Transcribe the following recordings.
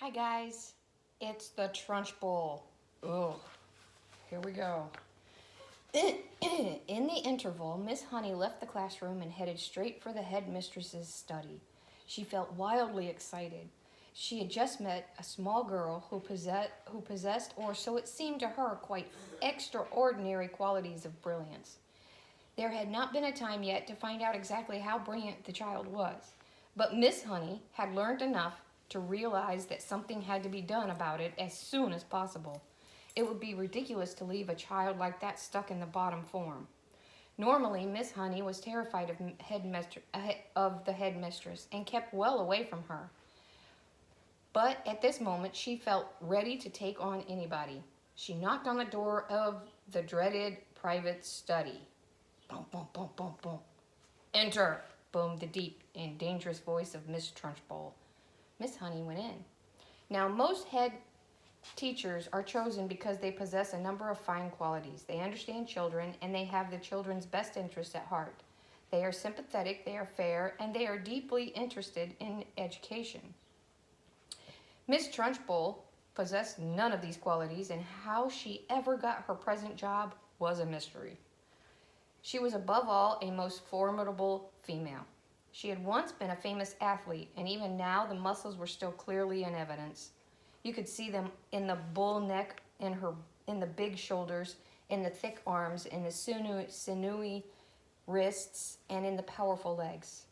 Hi guys, it's the Trunchbull. Ugh, here we go. In the interval, Miss Honey left the classroom and headed straight for the headmistress's study. She felt wildly excited. She had just met a small girl who possessed, or so it seemed to her, quite extraordinary qualities of brilliance. There had not been a time yet to find out exactly how brilliant the child was, but Miss Honey had learned enough to realize that something had to be done about it as soon as possible. It would be ridiculous to leave a child like that stuck in the bottom form. Normally, Miss Honey was terrified of the headmistress and kept well away from her. But at this moment, she felt ready to take on anybody. She knocked on the door of the dreaded private study. Boom, boom, boom, boom, boom. Enter, boomed the deep and dangerous voice of Miss Trunchbull. Miss Honey went in. Now, most head teachers are chosen because they possess a number of fine qualities. They understand children, and they have the children's best interests at heart. They are sympathetic, they are fair, and they are deeply interested in education. Miss Trunchbull possessed none of these qualities, and how she ever got her present job was a mystery. She was above all a most formidable female. She had once been a famous athlete, and even now the muscles were still clearly in evidence. You could see them in the bull neck, in the big shoulders, in the thick arms, in the sinewy wrists, and in the powerful legs.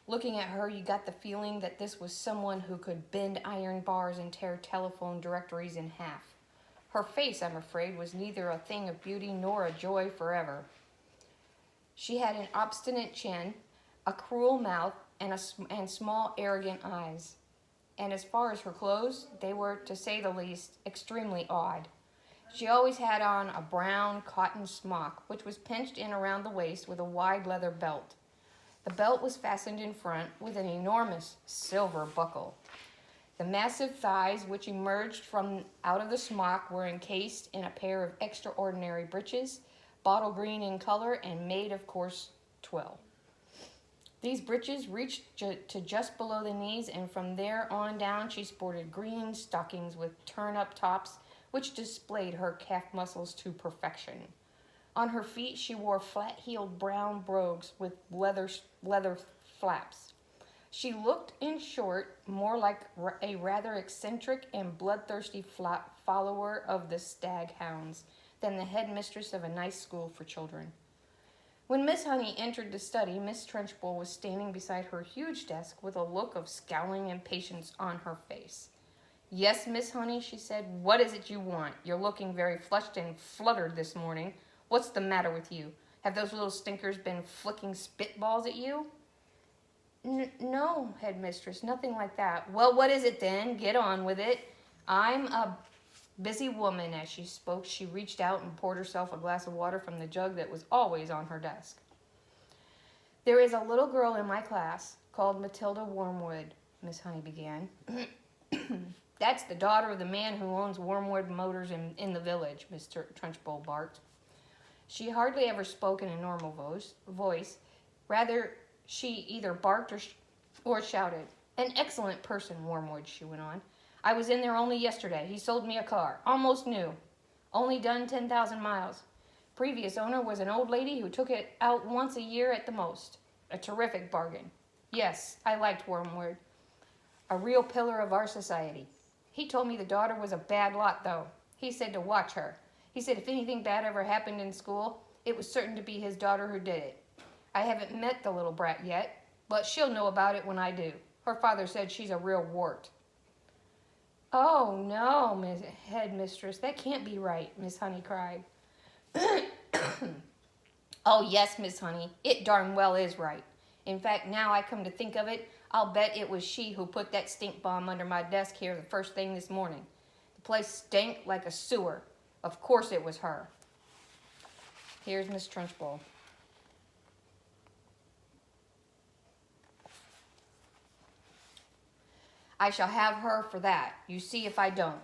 Looking at her, you got the feeling that this was someone who could bend iron bars and tear telephone directories in half. Her face, I'm afraid, was neither a thing of beauty nor a joy forever. She had an obstinate chin, a cruel mouth, and small, arrogant eyes. And as far as her clothes, they were, to say the least, extremely odd. She always had on a brown cotton smock, which was pinched in around the waist with a wide leather belt. The belt was fastened in front with an enormous silver buckle. The massive thighs, which emerged from out of the smock, were encased in a pair of extraordinary breeches, bottle green in color and made of coarse twill. These breeches reached to just below the knees, and from there on down she sported green stockings with turn-up tops, which displayed her calf muscles to perfection. On her feet she wore flat-heeled brown brogues with leather flaps. She looked, in short, more like a rather eccentric and bloodthirsty follower of the staghounds than the headmistress of a nice school for children. When Miss Honey entered the study, Miss Trunchbull was standing beside her huge desk with a look of scowling impatience on her face. "Yes, Miss Honey," she said, "what is it you want? You're looking very flushed and fluttered this morning. What's the matter with you? Have those little stinkers been flicking spitballs at you?" No, headmistress, nothing like that." "Well, what is it then? Get on with it." "I'm a busy woman." As she spoke, she reached out and poured herself a glass of water from the jug that was always on her desk. "There is a little girl in my class called Matilda Wormwood," Miss Honey began. "That's the daughter of the man who owns Wormwood Motors in the village," Mr. Trunchbull barked. She hardly ever spoke in a normal voice. Rather, she either barked or shouted. "An excellent person, Wormwood," she went on. "I was in there only yesterday. He sold me a car, almost new, only done 10,000 miles. Previous owner was an old lady who took it out once a year at the most. A terrific bargain. Yes, I liked Wormwood. A real pillar of our society. He told me the daughter was a bad lot, though. He said to watch her. He said if anything bad ever happened in school, it was certain to be his daughter who did it. I haven't met the little brat yet, but she'll know about it when I do. Her father said she's a real wart." "Oh, no, Miss Headmistress, that can't be right," Miss Honey cried. "Oh, yes, Miss Honey, it darn well is right. In fact, now I come to think of it, I'll bet it was she who put that stink bomb under my desk here the first thing this morning. The place stank like a sewer. Of course it was her." Here's Miss Trunchbull. "I shall have her for that. You see if I don't.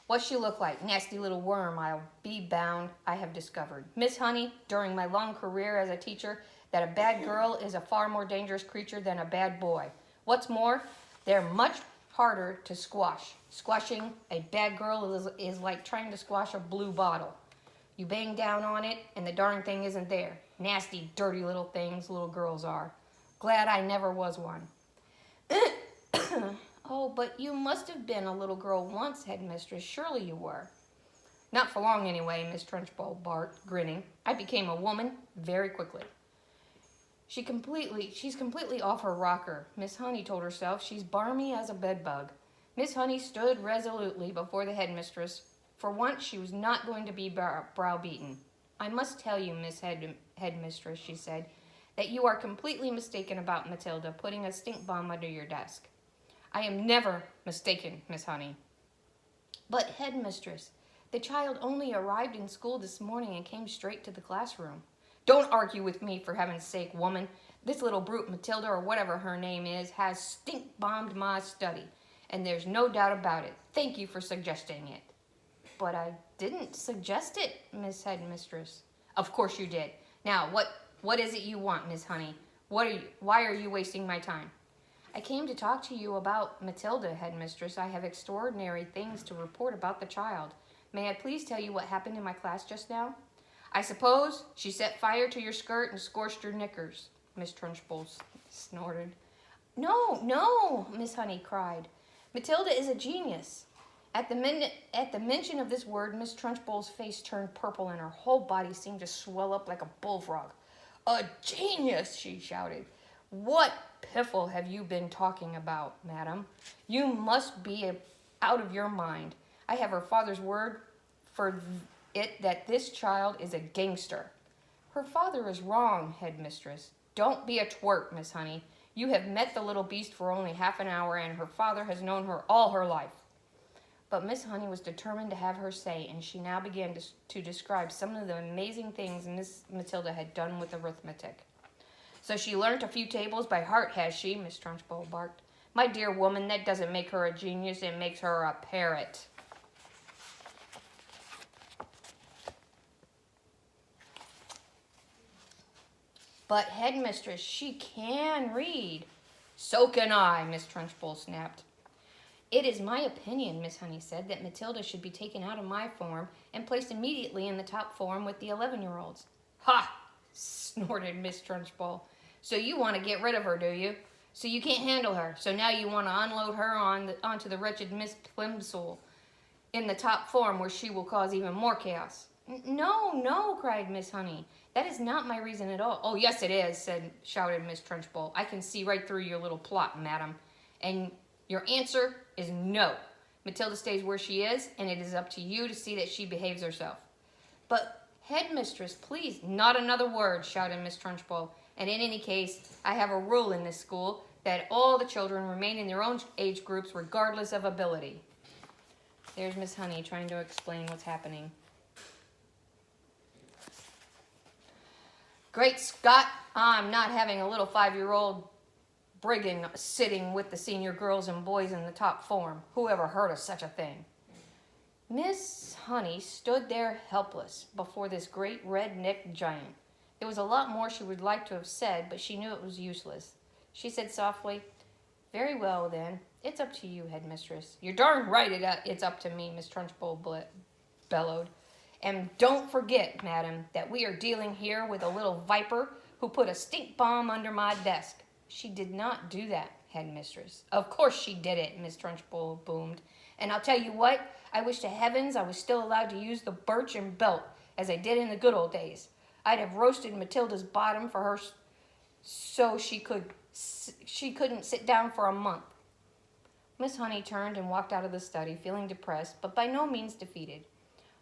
What's she look like? Nasty little worm, I'll be bound. I have discovered, Miss Honey, during my long career as a teacher, that a bad girl is a far more dangerous creature than a bad boy. What's more, they're much harder to squash. Squashing a bad girl is like trying to squash a blue bottle. You bang down on it, and the darn thing isn't there. Nasty, dirty little things little girls are. Glad I never was one. Oh, but you must have been a little girl once, headmistress. Surely you were. Not for long, anyway, Miss Trunchbull barked, grinning. I became a woman very quickly. She's completely off her rocker, Miss Honey told herself. She's balmy as a bedbug. Miss Honey stood resolutely before the headmistress. For once, she was not going to be browbeaten. I must tell you, Miss Headmistress, she said, that you are completely mistaken about Matilda putting a stink bomb under your desk. I am never mistaken, Miss Honey. But, Headmistress, the child only arrived in school this morning and came straight to the classroom. Don't argue with me, for heaven's sake, woman. This little brute Matilda, or whatever her name is, has stink-bombed my study, and there's no doubt about it. Thank you for suggesting it. But I didn't suggest it, Miss Headmistress. Of course you did. Now, what is it you want, Miss Honey? Why are you wasting my time? I came to talk to you about Matilda, Headmistress. I have extraordinary things to report about the child. May I please tell you what happened in my class just now? I suppose she set fire to your skirt and scorched your knickers, Miss Trunchbull snorted. No, Miss Honey cried. Matilda is a genius. At the mention of this word, Miss Trunchbull's face turned purple and her whole body seemed to swell up like a bullfrog. A genius, she shouted. What piffle have you been talking about, madam? You must be out of your mind. I have her father's word for it that this child is a gangster. Her father is wrong, Headmistress. Don't be a twerp, Miss Honey. You have met the little beast for only half an hour, and her father has known her all her life. But Miss Honey was determined to have her say, and she now began to describe some of the amazing things Miss Matilda had done with arithmetic. So she learnt a few tables by heart, has she? Miss Trunchbull barked. My dear woman, that doesn't make her a genius, it makes her a parrot. But, Headmistress, she can read. So can I, Miss Trunchbull snapped. It is my opinion, Miss Honey said, that Matilda should be taken out of my form and placed immediately in the top form with the 11-year-olds. Ha! Snorted Miss Trunchbull. So you want to get rid of her, do you? So you can't handle her. So now you want to unload her onto the wretched Miss Plimsoll in the top form where she will cause even more chaos. No, cried Miss Honey. That is not my reason at all. Oh, yes, it is, shouted Miss Trunchbull. I can see right through your little plot, madam. And your answer is no. Matilda stays where she is, and it is up to you to see that she behaves herself. But, Headmistress, please, not another word, shouted Miss Trunchbull. And in any case, I have a rule in this school that all the children remain in their own age groups regardless of ability. There's Miss Honey trying to explain what's happening. Great Scott, I'm not having a little 5-year-old brigand sitting with the senior girls and boys in the top form. Who ever heard of such a thing? Miss Honey stood there helpless before this great red-necked giant. There was a lot more she would like to have said, but she knew it was useless. She said softly, Very well, then. It's up to you, Headmistress. You're darn right it's up to me, Miss Trunchbull bellowed. And don't forget, madam, that we are dealing here with a little viper who put a stink bomb under my desk. She did not do that, Headmistress. Of course she did it, Miss Trunchbull boomed. And I'll tell you what, I wish to heavens I was still allowed to use the birch and belt, as I did in the good old days. I'd have roasted Matilda's bottom for her so she couldn't sit down for a month. Miss Honey turned and walked out of the study, feeling depressed, but by no means defeated.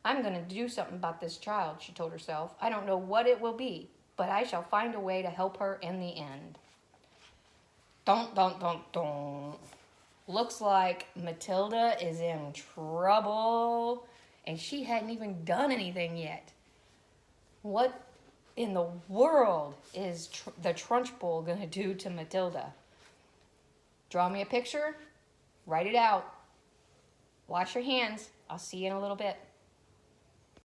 I'm going to do something about this child, she told herself. I don't know what it will be, but I shall find a way to help her in the end. Dun. Looks like Matilda is in trouble, and she hadn't even done anything yet. What in the world is the Trunchbull going to do to Matilda? Draw me a picture, write it out. Wash your hands. I'll see you in a little bit.